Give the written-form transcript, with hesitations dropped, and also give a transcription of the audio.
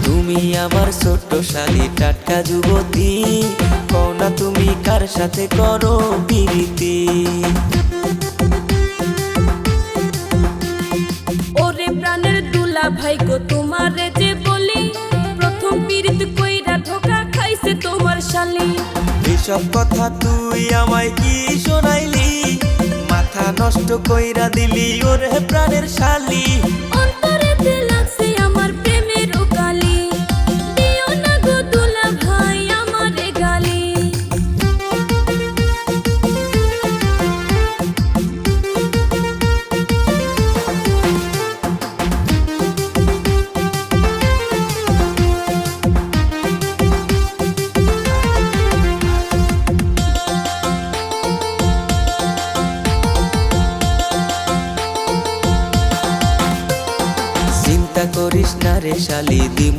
তুমি আমার ছোট্ট শালি টাটকা যুবতী, কও না তুমি কার সাথে করো প্রীতি। ওরে প্রাণের দুলা ভাই গো তোমারে যে বলি, প্রথম পীড়িত কইরা ধোকা খাইছে তোমার শালি। এসব কথা তুই আমায় কি শোনাইলি, মাথা নষ্ট কইরা দিলি ওরে প্রাণের শালি। অন্তরেতে লাগছে আমার প্রেমের কালি, দিও না গো দুলা ভাই আমারে গালি। চিন্তা করিস না রে শালি, দিমু